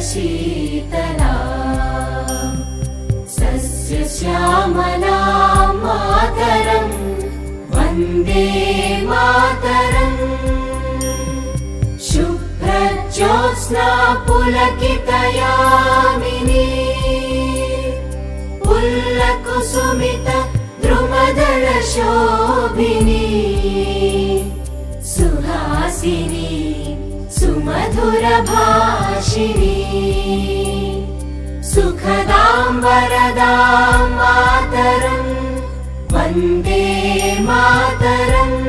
शीतला सस्यश्यामला मातरं वन्दे मातरम् शुभ्रज्योत्स्ना पुलकितयामिनी पुल्लकुसुमित द्रुमदलशोभिनी सुहासिनी सुमधुरभाषिणी सुखदां वरदां मातरं वन्दे मातरम्।